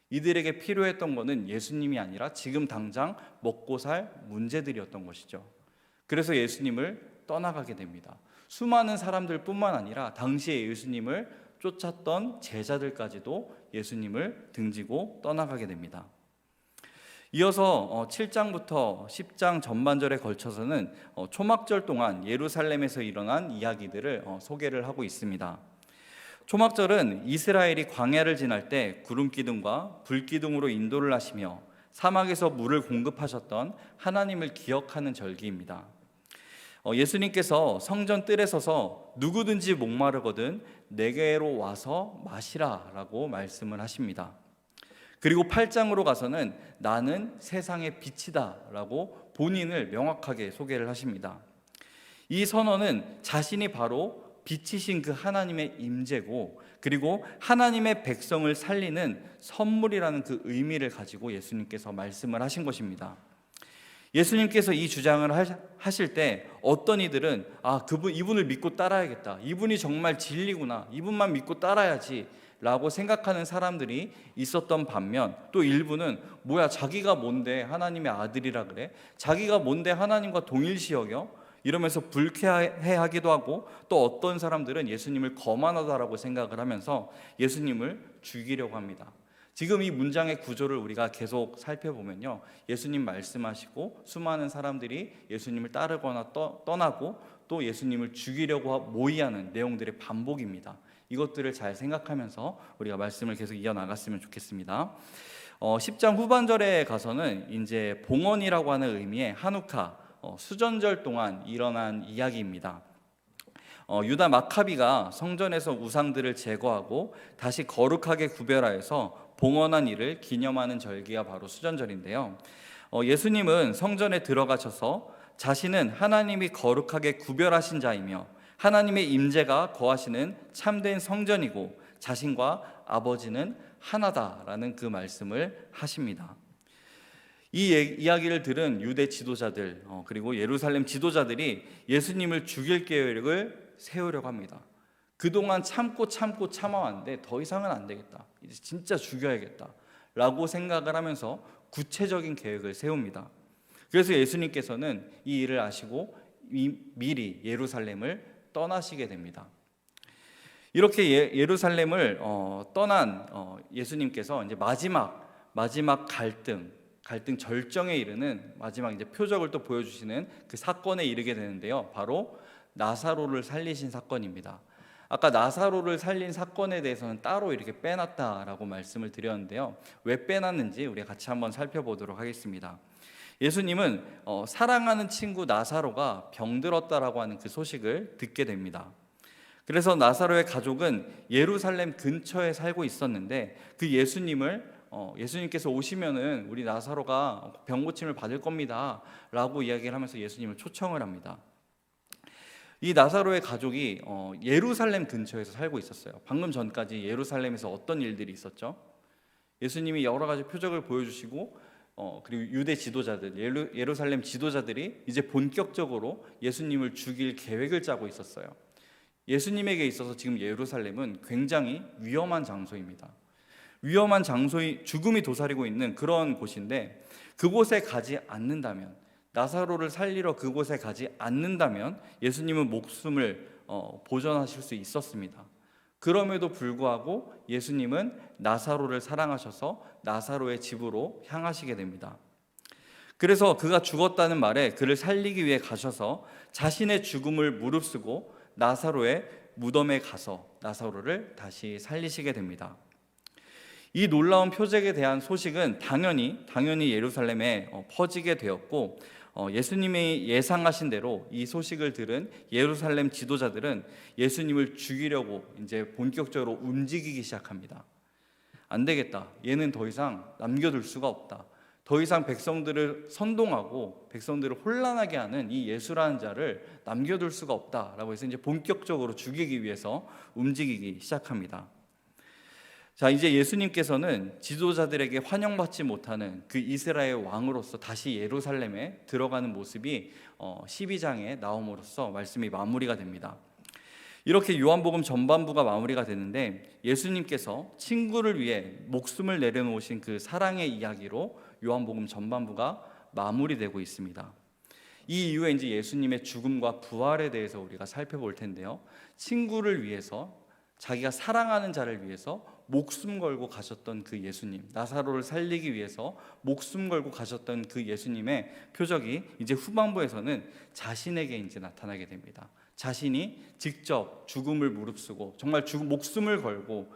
이들에게 필요했던 것은 예수님이 아니라 지금 당장 먹고 살 문제들이었던 것이죠. 그래서 예수님을 떠나가게 됩니다. 수많은 사람들 뿐만 아니라 당시에 예수님을 쫓았던 제자들까지도 예수님을 등지고 떠나가게 됩니다. 이어서 7장부터 10장 전반절에 걸쳐서는 초막절 동안 예루살렘에서 일어난 이야기들을 소개를 하고 있습니다. 초막절은 이스라엘이 광야를 지날 때 구름기둥과 불기둥으로 인도를 하시며 사막에서 물을 공급하셨던 하나님을 기억하는 절기입니다. 예수님께서 성전 뜰에 서서 누구든지 목마르거든 내게로 와서 마시라 라고 말씀을 하십니다. 그리고 8장으로 가서는 나는 세상의 빛이다 라고 본인을 명확하게 소개를 하십니다. 이 선언은 자신이 바로 빛이신 그 하나님의 임재고, 그리고 하나님의 백성을 살리는 선물이라는 그 의미를 가지고 예수님께서 말씀을 하신 것입니다. 예수님께서 이 주장을 하실 때 어떤 이들은 이분을 믿고 따라야겠다, 이분이 정말 진리구나, 이분만 믿고 따라야지 라고 생각하는 사람들이 있었던 반면, 또 일부는 뭐야, 자기가 뭔데 하나님의 아들이라 그래, 자기가 뭔데 하나님과 동일시 여겨, 이러면서 불쾌해하기도 하고, 또 어떤 사람들은 예수님을 거만하다라고 생각을 하면서 예수님을 죽이려고 합니다. 지금 이 문장의 구조를 우리가 계속 살펴보면요, 예수님 말씀하시고 수많은 사람들이 예수님을 따르거나 떠나고 또 예수님을 죽이려고 모의하는 내용들의 반복입니다. 이것들을 잘 생각하면서 우리가 말씀을 계속 이어나갔으면 좋겠습니다. 10장 후반절에 가서는 이제 봉헌이라고 하는 의미의 한우카, 수전절 동안 일어난 이야기입니다. 유다 마카비가 성전에서 우상들을 제거하고 다시 거룩하게 구별하여서 봉헌한 일을 기념하는 절기가 바로 수전절인데요. 예수님은 성전에 들어가셔서 자신은 하나님이 거룩하게 구별하신 자이며 하나님의 임재가 거하시는 참된 성전이고 자신과 아버지는 하나다라는 그 말씀을 하십니다. 이 이야기를 들은 유대 지도자들, 그리고 예루살렘 지도자들이 예수님을 죽일 계획을 세우려고 합니다. 그동안 참아왔는데 더 이상은 안 되겠다, 이제 진짜 죽여야겠다 라고 생각을 하면서 구체적인 계획을 세웁니다. 그래서 예수님께서는 이 일을 아시고 미리 예루살렘을 떠나시게 됩니다. 이렇게 예루살렘을 떠난 예수님께서 이제 마지막 갈등 절정에 이르는 마지막 이제 표적을 또 보여주시는 그 사건에 이르게 되는데요. 바로 나사로를 살리신 사건입니다. 아까 나사로를 살린 사건에 대해서는 따로 이렇게 빼놨다라고 말씀을 드렸는데요. 왜 빼놨는지 우리 같이 한번 살펴보도록 하겠습니다. 예수님은 사랑하는 친구 나사로가 병들었다라고 하는 그 소식을 듣게 됩니다. 그래서 나사로의 가족은 예루살렘 근처에 살고 있었는데 그 예수님께서 오시면은 우리 나사로가 병 고침을 받을 겁니다 라고 이야기를 하면서 예수님을 초청을 합니다. 이 나사로의 가족이 예루살렘 근처에서 살고 있었어요. 방금 전까지 예루살렘에서 어떤 일들이 있었죠? 예수님이 여러 가지 표적을 보여주시고 그리고 유대 지도자들, 예루살렘 지도자들이 이제 본격적으로 예수님을 죽일 계획을 짜고 있었어요. 예수님에게 있어서 지금 예루살렘은 굉장히 위험한 장소입니다. 위험한 장소이 죽음이 도사리고 있는 그런 곳인데, 그곳에 가지 않는다면, 나사로를 살리러 그곳에 가지 않는다면 예수님은 목숨을 보존하실 수 있었습니다. 그럼에도 불구하고 예수님은 나사로를 사랑하셔서 나사로의 집으로 향하시게 됩니다. 그래서 그가 죽었다는 말에 그를 살리기 위해 가셔서 자신의 죽음을 무릅쓰고 나사로의 무덤에 가서 나사로를 다시 살리시게 됩니다. 이 놀라운 표적에 대한 소식은 당연히 예루살렘에 퍼지게 되었고, 예수님이 예상하신 대로 이 소식을 들은 예루살렘 지도자들은 예수님을 죽이려고 이제 본격적으로 움직이기 시작합니다. 안 되겠다, 얘는 더 이상 남겨둘 수가 없다, 더 이상 백성들을 선동하고 백성들을 혼란하게 하는 이 예수라는 자를 남겨둘 수가 없다라고 해서 이제 본격적으로 죽이기 위해서 움직이기 시작합니다. 자, 이제 예수님께서는 지도자들에게 환영받지 못하는 그 이스라엘 왕으로서 다시 예루살렘에 들어가는 모습이 12장에 나옴으로써 말씀이 마무리가 됩니다. 이렇게 요한복음 전반부가 마무리가 되는데, 예수님께서 친구를 위해 목숨을 내려놓으신 그 사랑의 이야기로 요한복음 전반부가 마무리되고 있습니다. 이 이후에 이제 예수님의 죽음과 부활에 대해서 우리가 살펴볼 텐데요. 친구를 위해서, 자기가 사랑하는 자를 위해서 목숨 걸고 가셨던 그 예수님, 나사로를 살리기 위해서 목숨 걸고 가셨던 그 예수님의 표적이 이제 후반부에서는 자신에게 이제 나타나게 됩니다. 자신이 직접 죽음을 무릅쓰고 정말 목숨을 걸고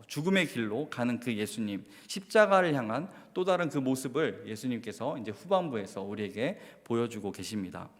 죽음의 길로 가는 그 예수님, 십자가를 향한 또 다른 그 모습을 예수님께서 이제 후반부에서 우리에게 보여주고 계십니다.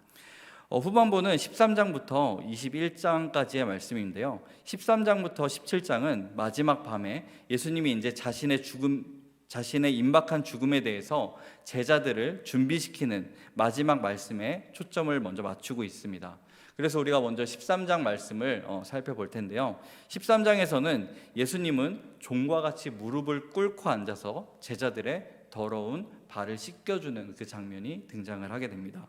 후반부는 13장부터 21장까지의 말씀인데요. 13장부터 17장은 마지막 밤에 예수님이 이제 자신의 죽음 자신의 임박한 죽음에 대해서 제자들을 준비시키는 마지막 말씀에 초점을 먼저 맞추고 있습니다. 그래서 우리가 먼저 13장 말씀을 살펴볼 텐데요. 13장에서는 예수님은 종과 같이 무릎을 꿇고 앉아서 제자들의 더러운 발을 씻겨주는 그 장면이 등장을 하게 됩니다.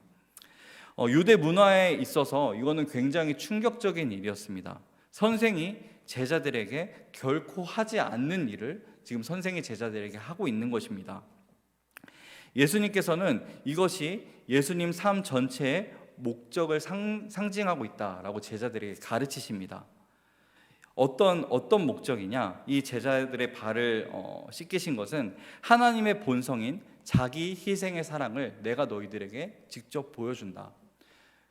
유대 문화에 있어서 이거는 굉장히 충격적인 일이었습니다. 선생이 제자들에게 결코 하지 않는 일을 지금 선생이 제자들에게 하고 있는 것입니다. 예수님께서는 이것이 예수님 삶 전체의 목적을 상징하고 있다라고 제자들에게 가르치십니다. 어떤 목적이냐? 이 제자들의 발을 씻기신 것은 하나님의 본성인 자기 희생의 사랑을 내가 너희들에게 직접 보여준다.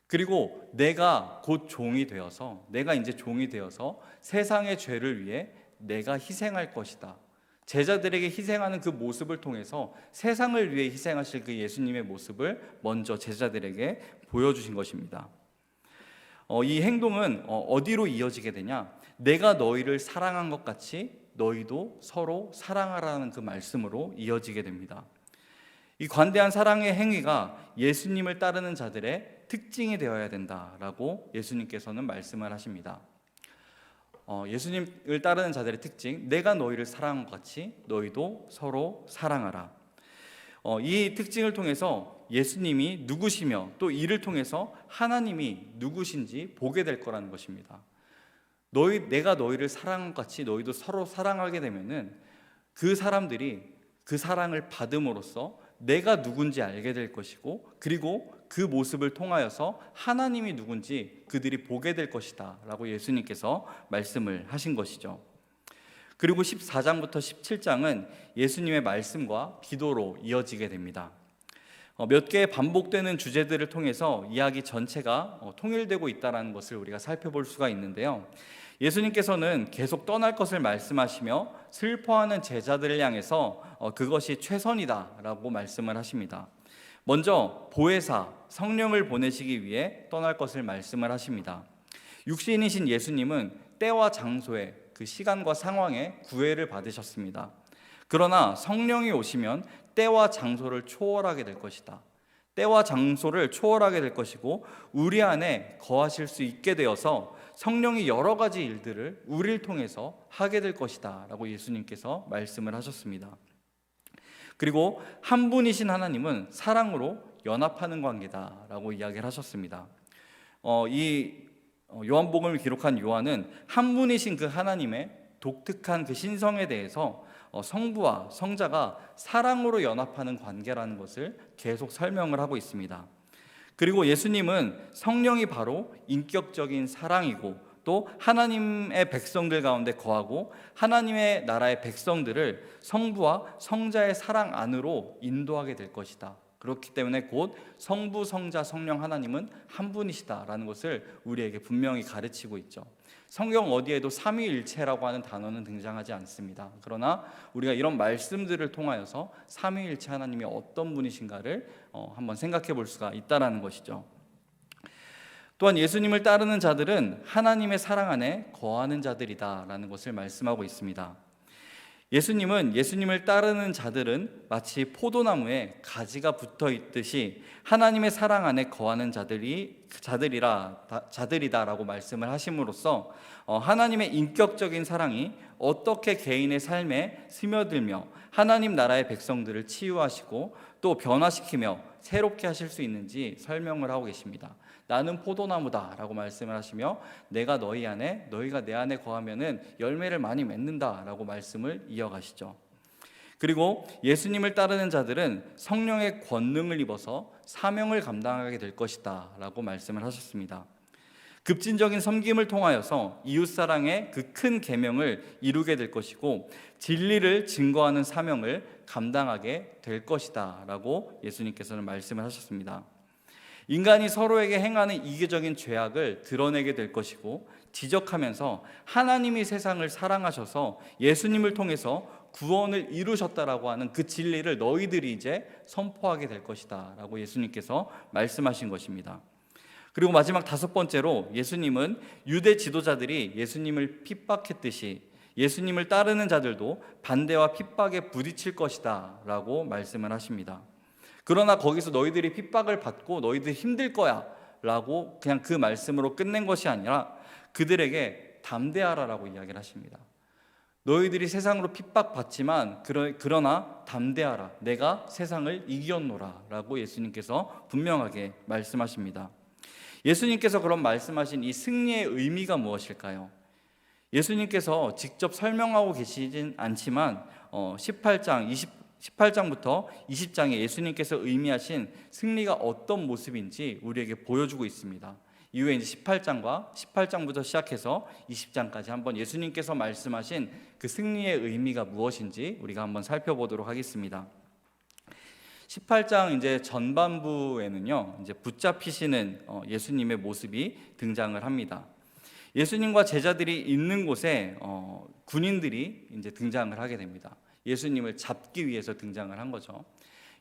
그리고 내가 곧 내가 이제 종이 되어서 세상의 죄를 위해 내가 희생할 것이다. 제자들에게 희생하는 그 모습을 통해서 세상을 위해 희생하실 그 예수님의 모습을 먼저 제자들에게 보여주신 것입니다. 이 행동은 어디로 이어지게 되냐? 내가 너희를 사랑한 것 같이 너희도 서로 사랑하라는 그 말씀으로 이어지게 됩니다. 이 관대한 사랑의 행위가 예수님을 따르는 자들의 특징이 되어야 된다라고 예수님께서는 말씀을 하십니다. 예수님을 따르는 자들의 특징, 내가 너희를 사랑한 것 같이 너희도 서로 사랑하라. 이 특징을 통해서 예수님이 누구시며 또 이를 통해서 하나님이 누구신지 보게 될 거라는 것입니다. 내가 너희를 사랑한 것 같이 너희도 서로 사랑하게 되면은 그 사람들이 그 사랑을 받음으로써 내가 누군지 알게 될 것이고, 그리고 그 모습을 통하여서 하나님이 누군지 그들이 보게 될 것이다 라고 예수님께서 말씀을 하신 것이죠. 그리고 14장부터 17장은 예수님의 말씀과 기도로 이어지게 됩니다. 몇 개의 반복되는 주제들을 통해서 이야기 전체가 통일되고 있다는 것을 우리가 살펴볼 수가 있는데요. 예수님께서는 계속 떠날 것을 말씀하시며 슬퍼하는 제자들을 향해서 그것이 최선이다라고 말씀을 하십니다. 먼저 보혜사 성령을 보내시기 위해 떠날 것을 말씀을 하십니다. 육신이신 예수님은 때와 장소에 그 시간과 상황에 구애를 받으셨습니다. 그러나 성령이 오시면 때와 장소를 초월하게 될 것이다. 때와 장소를 초월하게 될 것이고 우리 안에 거하실 수 있게 되어서 성령이 여러 가지 일들을 우리를 통해서 하게 될 것이다 라고 예수님께서 말씀을 하셨습니다. 그리고 한 분이신 하나님은 사랑으로 연합하는 관계다 라고 이야기를 하셨습니다. 요한복음을 기록한 요한은 한 분이신 그 하나님의 독특한 그 신성에 대해서 성부와 성자가 사랑으로 연합하는 관계라는 것을 계속 설명을 하고 있습니다. 그리고 예수님은 성령이 바로 인격적인 사랑이고 또 하나님의 백성들 가운데 거하고 하나님의 나라의 백성들을 성부와 성자의 사랑 안으로 인도하게 될 것이다. 그렇기 때문에 곧 성부, 성자, 성령 하나님은 한 분이시다라는 것을 우리에게 분명히 가르치고 있죠. 성경 어디에도 삼위일체라고 하는 단어는 등장하지 않습니다. 그러나 우리가 이런 말씀들을 통하여서 삼위일체 하나님이 어떤 분이신가를 한번 생각해 볼 수가 있다는 것이죠. 또한 예수님을 따르는 자들은 하나님의 사랑 안에 거하는 자들이다라는 것을 말씀하고 있습니다. 예수님은 예수님을 따르는 자들은 마치 포도나무에 가지가 붙어 있듯이 하나님의 사랑 안에 거하는 자들이다라고 말씀을 하심으로써 하나님의 인격적인 사랑이 어떻게 개인의 삶에 스며들며 하나님 나라의 백성들을 치유하시고 또 변화시키며 새롭게 하실 수 있는지 설명을 하고 계십니다. 나는 포도나무다 라고 말씀을 하시며 내가 너희 안에 너희가 내 안에 거하면은 열매를 많이 맺는다 라고 말씀을 이어가시죠. 그리고 예수님을 따르는 자들은 성령의 권능을 입어서 사명을 감당하게 될 것이다 라고 말씀을 하셨습니다. 급진적인 섬김을 통하여서 이웃사랑의 그 큰 계명을 이루게 될 것이고 진리를 증거하는 사명을 감당하게 될 것이다 라고 예수님께서는 말씀을 하셨습니다. 인간이 서로에게 행하는 이기적인 죄악을 드러내게 될 것이고 지적하면서 하나님이 세상을 사랑하셔서 예수님을 통해서 구원을 이루셨다라고 하는 그 진리를 너희들이 이제 선포하게 될 것이다 라고 예수님께서 말씀하신 것입니다. 그리고 마지막 다섯 번째로 예수님은 유대 지도자들이 예수님을 핍박했듯이 예수님을 따르는 자들도 반대와 핍박에 부딪힐 것이다 라고 말씀을 하십니다. 그러나 거기서 너희들이 핍박을 받고 너희들 힘들 거야 라고 그냥 그 말씀으로 끝낸 것이 아니라 그들에게 담대하라 라고 이야기를 하십니다. 너희들이 세상으로 핍박받지만 그러나 담대하라, 내가 세상을 이겼노라 라고 예수님께서 분명하게 말씀하십니다. 예수님께서 그런 말씀하신 이 승리의 의미가 무엇일까요? 예수님께서 직접 설명하고 계시진 않지만 18장부터 20장에 예수님께서 의미하신 승리가 어떤 모습인지 우리에게 보여주고 있습니다. 이후에 이제 18장부터 시작해서 20장까지 한번 예수님께서 말씀하신 그 승리의 의미가 무엇인지 우리가 한번 살펴보도록 하겠습니다. 18장 이제 전반부에는요, 이제 붙잡히시는 예수님의 모습이 등장을 합니다. 예수님과 제자들이 있는 곳에 군인들이 이제 등장을 하게 됩니다. 예수님을 잡기 위해서 등장을 한 거죠.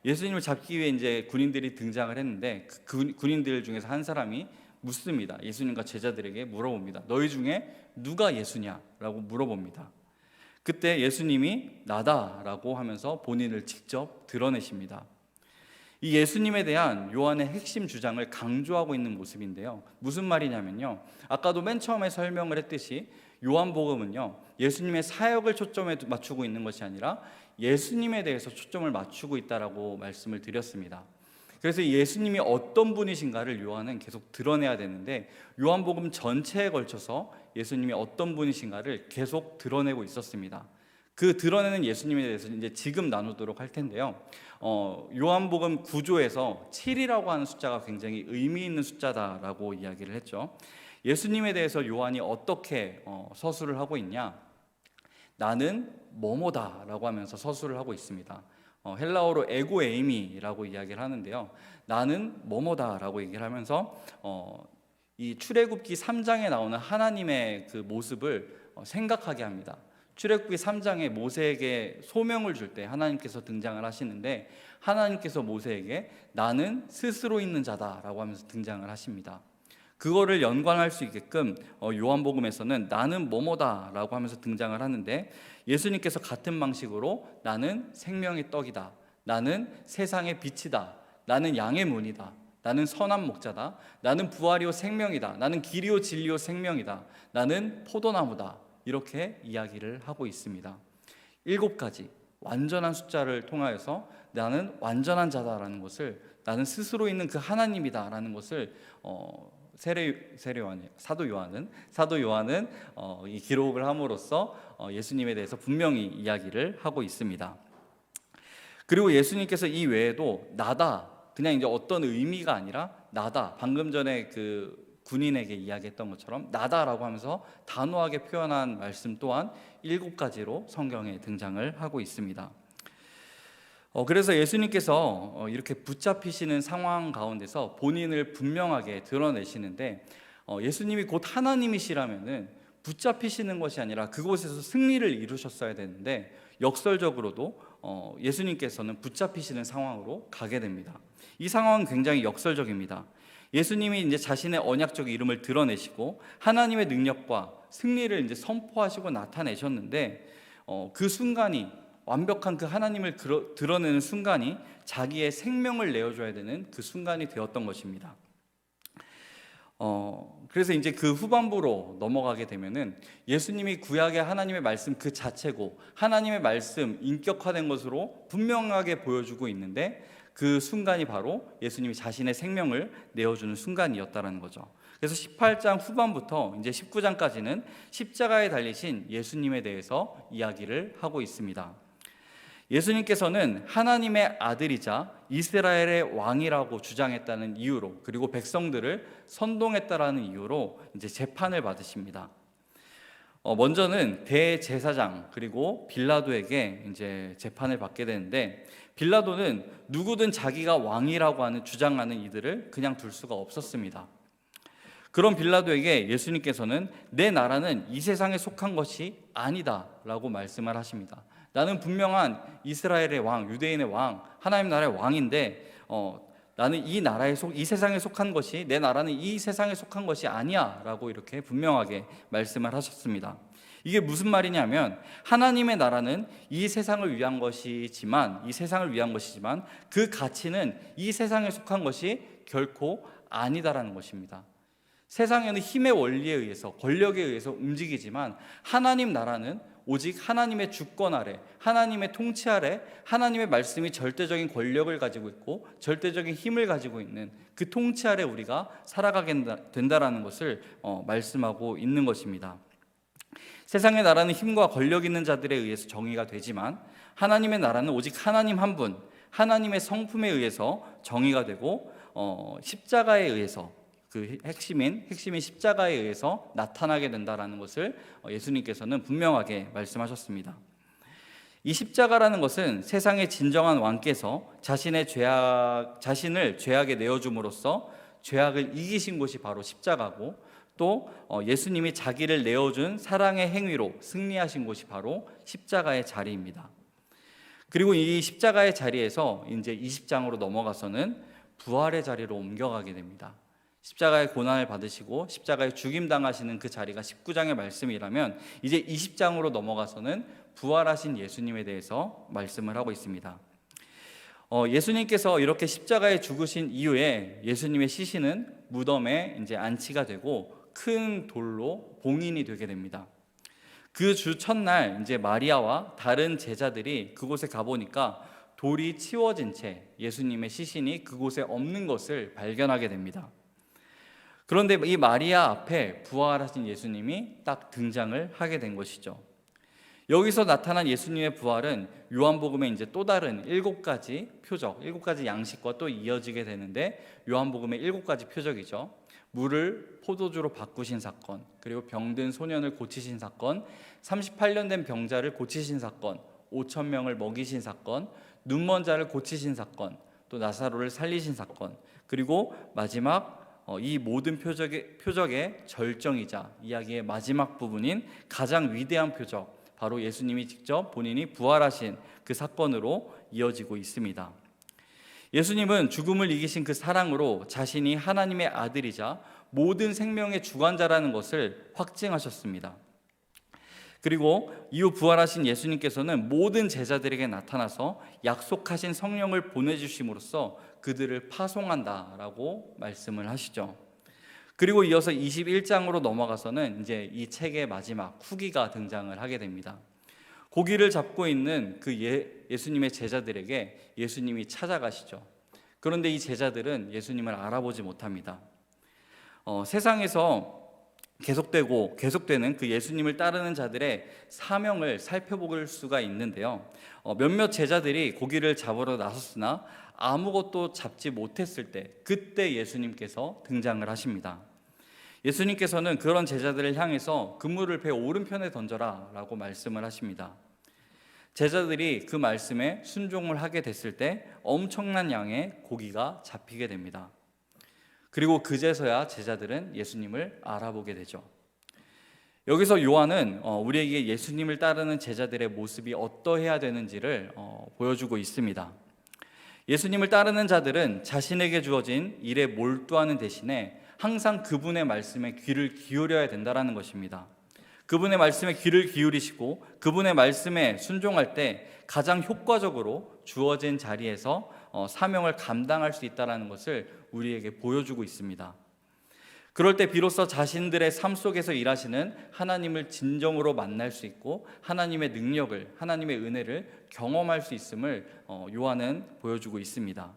예수님을 잡기 위해 이제 군인들이 등장을 했는데 그 군인들 중에서 한 사람이 묻습니다. 예수님과 제자들에게 물어봅니다. 너희 중에 누가 예수냐라고 물어봅니다. 그때 예수님이 나다라고 하면서 본인을 직접 드러내십니다. 이 예수님에 대한 요한의 핵심 주장을 강조하고 있는 모습인데요. 무슨 말이냐면요, 아까도 맨 처음에 설명을 했듯이 요한복음은요, 예수님의 사역을 초점에 맞추고 있는 것이 아니라 예수님에 대해서 초점을 맞추고 있다라고 말씀을 드렸습니다. 그래서 예수님이 어떤 분이신가를 요한은 계속 드러내야 되는데 요한복음 전체에 걸쳐서 예수님이 어떤 분이신가를 계속 드러내고 있었습니다. 그 드러내는 예수님에 대해서 이제 지금 나누도록 할 텐데요. 요한복음 9조에서 7이라고 하는 숫자가 굉장히 의미 있는 숫자다라고 이야기를 했죠. 예수님에 대해서 요한이 어떻게 서술을 하고 있냐? 나는 뭐뭐다라고 하면서 서술을 하고 있습니다. 헬라어로 에고 에이미라고 이야기를 하는데요. 나는 뭐뭐다라고 얘기를 하면서 이 출애굽기 3장에 나오는 하나님의 그 모습을 생각하게 합니다. 출애굽기 3장에 모세에게 소명을 줄 때 하나님께서 등장을 하시는데 하나님께서 모세에게 나는 스스로 있는 자다라고 하면서 등장을 하십니다. 그거를 연관할 수 있게끔 요한복음에서는 나는 뭐뭐다라고 하면서 등장을 하는데 예수님께서 같은 방식으로 나는 생명의 떡이다, 나는 세상의 빛이다, 나는 양의 문이다, 나는 선한 목자다, 나는 부활이요 생명이다, 나는 길이요 진리요 생명이다, 나는 포도나무다, 이렇게 이야기를 하고 있습니다. 7가지 완전한 숫자를 통하여서 나는 완전한 자다라는 것을, 나는 스스로 있는 그 하나님이다라는 것을 사도 요한은 이 기록을 함으로써 예수님에 대해서 분명히 이야기를 하고 있습니다. 그리고 예수님께서 이 외에도 나다, 그냥 이제 어떤 의미가 아니라 나다, 방금 전에 그 군인에게 이야기했던 것처럼 나다라고 하면서 단호하게 표현한 말씀 또한 7가지로 성경에 등장을 하고 있습니다. 그래서 예수님께서 이렇게 붙잡히시는 상황 가운데서 본인을 분명하게 드러내시는데 예수님이 곧 하나님이시라면은 붙잡히시는 것이 아니라 그곳에서 승리를 이루셨어야 되는데 역설적으로도 예수님께서는 붙잡히시는 상황으로 가게 됩니다. 이 상황은 굉장히 역설적입니다. 예수님이 이제 자신의 언약적 이름을 드러내시고 하나님의 능력과 승리를 이제 선포하시고 나타내셨는데 그 순간이, 완벽한 그 하나님을 드러내는 순간이 자기의 생명을 내어줘야 되는 그 순간이 되었던 것입니다. 그래서 이제 그 후반부로 넘어가게 되면은 예수님이 구약의 하나님의 말씀 그 자체고 하나님의 말씀 인격화된 것으로 분명하게 보여주고 있는데 그 순간이 바로 예수님이 자신의 생명을 내어주는 순간이었다는 거죠. 그래서 18장 후반부터 이제 19장까지는 십자가에 달리신 예수님에 대해서 이야기를 하고 있습니다. 예수님께서는 하나님의 아들이자 이스라엘의 왕이라고 주장했다는 이유로, 그리고 백성들을 선동했다라는 이유로 이제 재판을 받으십니다. 먼저는 대제사장 그리고 빌라도에게 이제 재판을 받게 되는데 빌라도는 누구든 자기가 왕이라고 하는 주장하는 이들을 그냥 둘 수가 없었습니다. 그런 빌라도에게 예수님께서는 내 나라는 이 세상에 속한 것이 아니다라고 말씀을 하십니다. 나는 분명한 이스라엘의 왕, 유대인의 왕, 하나님 나라의 왕인데 나는 이 세상에 속한 것이, 내 나라는 이 세상에 속한 것이 아니야 라고 이렇게 분명하게 말씀을 하셨습니다. 이게 무슨 말이냐면 하나님의 나라는 이 세상을 위한 것이지만 그 가치는 이 세상에 속한 것이 결코 아니다라는 것입니다. 세상에는 힘의 원리에 의해서, 권력에 의해서 움직이지만 하나님 나라는 오직 하나님의 주권 아래, 하나님의 통치 아래, 하나님의 말씀이 절대적인 권력을 가지고 있고 절대적인 힘을 가지고 있는 그 통치 아래 우리가 살아가게 된다라는 것을 말씀하고 있는 것입니다. 세상의 나라는 힘과 권력 있는 자들에 의해서 정의가 되지만 하나님의 나라는 오직 하나님 한 분, 하나님의 성품에 의해서 정의가 되고 십자가에 의해서, 그 핵심인 십자가에 의해서 나타나게 된다라는 것을 예수님께서는 분명하게 말씀하셨습니다. 이 십자가라는 것은 세상의 진정한 왕께서 자신을 죄악에 내어줌으로써 죄악을 이기신 곳이 바로 십자가고, 또 예수님이 자기를 내어준 사랑의 행위로 승리하신 곳이 바로 십자가의 자리입니다. 그리고 이 십자가의 자리에서 이제 20장으로 넘어가서는 부활의 자리로 옮겨가게 됩니다. 십자가의 고난을 받으시고 십자가에 죽임당하시는 그 자리가 19장의 말씀이라면 이제 20장으로 넘어가서는 부활하신 예수님에 대해서 말씀을 하고 있습니다. 예수님께서 이렇게 십자가에 죽으신 이후에 예수님의 시신은 무덤에 이제 안치가 되고 큰 돌로 봉인이 되게 됩니다. 그 주 첫날 이제 마리아와 다른 제자들이 그곳에 가보니까 돌이 치워진 채 예수님의 시신이 그곳에 없는 것을 발견하게 됩니다. 그런데 이 마리아 앞에 부활하신 예수님이 딱 등장을 하게 된 것이죠. 여기서 나타난 예수님의 부활은 요한복음의 이제 또 다른 7가지 표적, 7가지 양식과 또 이어지게 되는데, 요한복음의 7가지 표적이죠. 물을 포도주로 바꾸신 사건, 그리고 병든 소년을 고치신 사건, 38년 된 병자를 고치신 사건, 5,000명을 먹이신 사건, 눈먼 자를 고치신 사건, 또 나사로를 살리신 사건, 그리고 마지막 이 모든 표적의 절정이자 이야기의 마지막 부분인 가장 위대한 표적, 바로 예수님이 직접 본인이 부활하신 그 사건으로 이어지고 있습니다. 예수님은 죽음을 이기신 그 사랑으로 자신이 하나님의 아들이자 모든 생명의 주관자라는 것을 확증하셨습니다. 그리고 이후 부활하신 예수님께서는 모든 제자들에게 나타나서 약속하신 성령을 보내주심으로써 그들을 파송한다라고 말씀을 하시죠. 그리고 이어서 21장으로 넘어가서는 이제 이 책의 마지막 후기가 등장을 하게 됩니다. 고기를 잡고 있는 그 예수님의 제자들에게 예수님이 찾아가시죠. 그런데 이제자들은 예수님을 알아보지 못합니다. 세상에서 계속되는 그 예수님을 따르는 자들의 사명을 살펴볼 수가 있는데요. 몇몇 제자들이 고기를 잡으러 나섰으나 아무것도 잡지 못했을 때, 그때 예수님께서 등장을 하십니다. 예수님께서는 그런 제자들을 향해서 그물을 배 오른편에 던져라 라고 말씀을 하십니다. 제자들이 그 말씀에 순종을 하게 됐을 때 엄청난 양의 고기가 잡히게 됩니다. 그리고 그제서야 제자들은 예수님을 알아보게 되죠. 여기서 요한은 우리에게 예수님을 따르는 제자들의 모습이 어떠해야 되는지를 보여주고 있습니다. 예수님을 따르는 자들은 자신에게 주어진 일에 몰두하는 대신에 항상 그분의 말씀에 귀를 기울여야 된다는 것입니다. 그분의 말씀에 귀를 기울이시고 그분의 말씀에 순종할 때 가장 효과적으로 주어진 자리에서 사명을 감당할 수 있다는 것을 우리에게 보여주고 있습니다. 그럴 때 비로소 자신들의 삶 속에서 일하시는 하나님을 진정으로 만날 수 있고 하나님의 능력을, 하나님의 은혜를 경험할 수 있음을 요한은 보여주고 있습니다.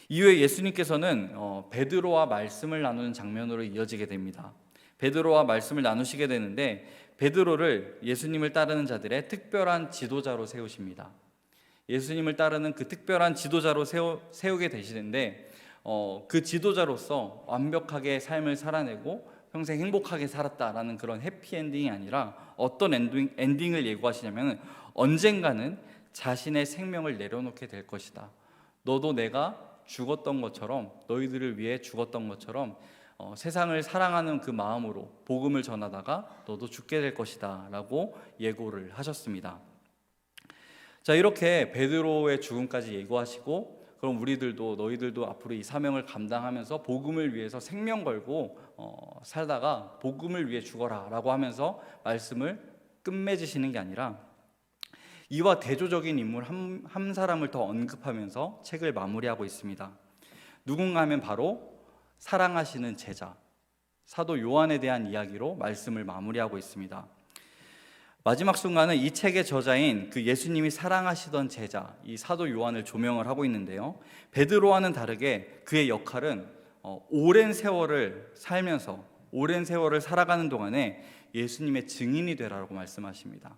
이후에 예수님께서는 베드로와 말씀을 나누는 장면으로 이어지게 됩니다. 베드로와 말씀을 나누시게 되는데 베드로를 예수님을 따르는 자들의 특별한 지도자로 세우십니다. 예수님을 따르는 그 특별한 지도자로 세우게 되시는데 그 지도자로서 완벽하게 삶을 살아내고 평생 행복하게 살았다라는 그런 해피엔딩이 아니라 어떤 엔딩을 예고하시냐면 언젠가는 자신의 생명을 내려놓게 될 것이다. 너도 내가 죽었던 것처럼, 너희들을 위해 죽었던 것처럼 세상을 사랑하는 그 마음으로 복음을 전하다가 너도 죽게 될 것이다 라고 예고를 하셨습니다. 자, 이렇게 베드로의 죽음까지 예고하시고 그럼 우리들도 너희들도 앞으로 이 사명을 감당하면서 복음을 위해서 생명 걸고 살다가 복음을 위해 죽어라 라고 하면서 말씀을 끝맺으시는 게 아니라 이와 대조적인 인물 한 사람을 더 언급하면서 책을 마무리하고 있습니다. 누군가 하면 바로 사랑하시는 제자 사도 요한에 대한 이야기로 말씀을 마무리하고 있습니다. 마지막 순간은 이 책의 저자인 그 예수님이 사랑하시던 제자 이 사도 요한을 조명을 하고 있는데요, 베드로와는 다르게 그의 역할은 오랜 세월을 살면서 오랜 세월을 살아가는 동안에 예수님의 증인이 되라고 말씀하십니다.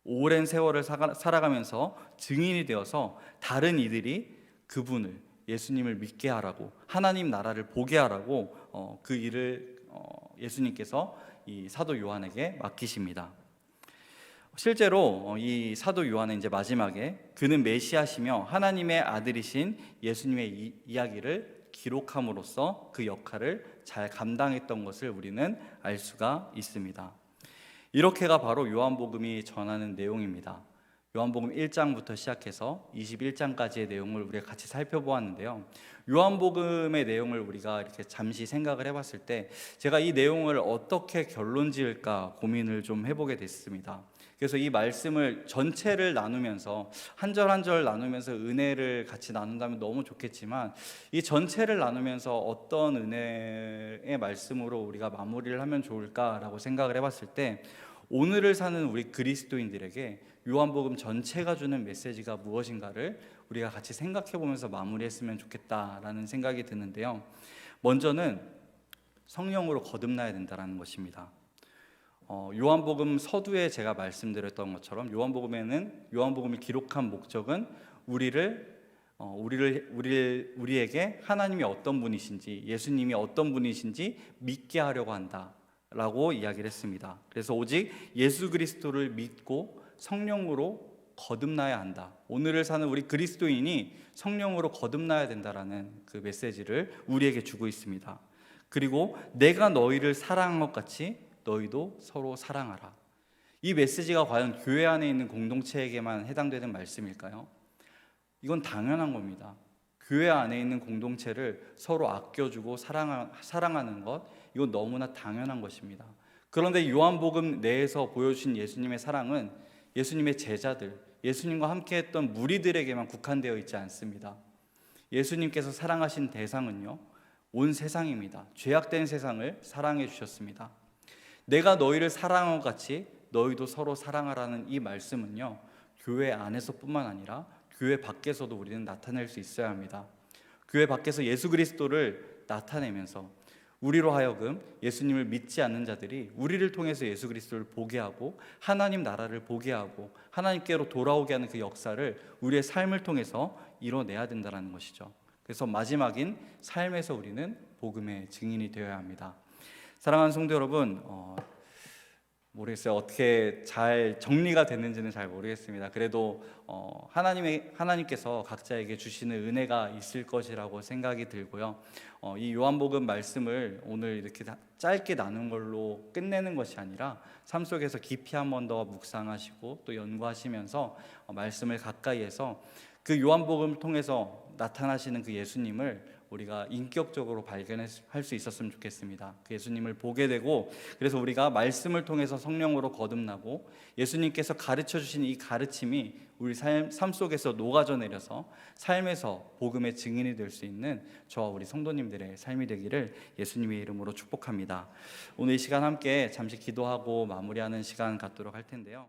오랜 세월을 살아가면서 증인이 되어서 다른 이들이 그분을 예수님을 믿게 하라고, 하나님 나라를 보게 하라고 그 일을 예수님께서 이 사도 요한에게 맡기십니다. 실제로 이 사도 요한은 이제 마지막에 그는 메시아시며 하나님의 아들이신 예수님의 이야기를 기록함으로써 그 역할을 잘 감당했던 것을 우리는 알 수가 있습니다. 이렇게가 바로 요한복음이 전하는 내용입니다. 요한복음 1장부터 시작해서 21장까지의 내용을 우리가 같이 살펴보았는데요, 요한복음의 내용을 우리가 이렇게 잠시 생각을 해봤을 때 제가 이 내용을 어떻게 결론 지을까 고민을 좀 해보게 됐습니다. 그래서 이 말씀을 전체를 나누면서 한 절 한 절 나누면서 은혜를 같이 나눈다면 너무 좋겠지만, 이 전체를 나누면서 어떤 은혜의 말씀으로 우리가 마무리를 하면 좋을까라고 생각을 해봤을 때, 오늘을 사는 우리 그리스도인들에게 요한복음 전체가 주는 메시지가 무엇인가를 우리가 같이 생각해 보면서 마무리했으면 좋겠다라는 생각이 드는데요, 먼저는 성령으로 거듭나야 된다는 것입니다. 요한복음 서두에 제가 말씀드렸던 것처럼 요한복음을 기록한 목적은 우리에게 하나님이 어떤 분이신지, 예수님이 어떤 분이신지 믿게 하려고 한다라고 이야기를 했습니다. 그래서 오직 예수 그리스도를 믿고 성령으로 거듭나야 한다. 오늘을 사는 우리 그리스도인이 성령으로 거듭나야 된다라는 그 메시지를 우리에게 주고 있습니다. 그리고 내가 너희를 사랑한 것 같이 너희도 서로 사랑하라. 이 메시지가 과연 교회 안에 있는 공동체에게만 해당되는 말씀일까요? 이건 당연한 겁니다. 교회 안에 있는 공동체를 서로 아껴주고 사랑하는 것, 이건 너무나 당연한 것입니다. 그런데 요한복음 내에서 보여주신 예수님의 사랑은 예수님의 제자들, 예수님과 함께했던 무리들에게만 국한되어 있지 않습니다. 예수님께서 사랑하신 대상은요, 온 세상입니다. 죄악된 세상을 사랑해 주셨습니다. 내가 너희를 사랑한 것 같이 너희도 서로 사랑하라는 이 말씀은요, 교회 안에서뿐만 아니라 교회 밖에서도 우리는 나타낼 수 있어야 합니다. 교회 밖에서 예수 그리스도를 나타내면서 우리로 하여금 예수님을 믿지 않는 자들이 우리를 통해서 예수 그리스도를 보게 하고 하나님 나라를 보게 하고 하나님께로 돌아오게 하는 그 역사를 우리의 삶을 통해서 이뤄내야 된다는 것이죠. 그래서 마지막인 삶에서 우리는 복음의 증인이 되어야 합니다. 사랑하는 성도 여러분, 모르겠어요. 어떻게 잘 정리가 됐는지는 잘 모르겠습니다. 그래도 하나님께서 각자에게 주시는 은혜가 있을 것이라고 생각이 들고요. 이 요한복음 말씀을 오늘 이렇게 짧게 나눈 걸로 끝내는 것이 아니라 삶 속에서 깊이 한 번 더 묵상하시고 또 연구하시면서 말씀을 가까이에서 그 요한복음을 통해서 나타나시는 그 예수님을 우리가 인격적으로 발견할 수 있었으면 좋겠습니다. 그 예수님을 보게 되고, 그래서 우리가 말씀을 통해서 성령으로 거듭나고 예수님께서 가르쳐 주신 이 가르침이 우리 삶 속에서 녹아져 내려서 삶에서 복음의 증인이 될 수 있는 저와 우리 성도님들의 삶이 되기를 예수님의 이름으로 축복합니다. 오늘 이 시간 함께 잠시 기도하고 마무리하는 시간 갖도록 할 텐데요.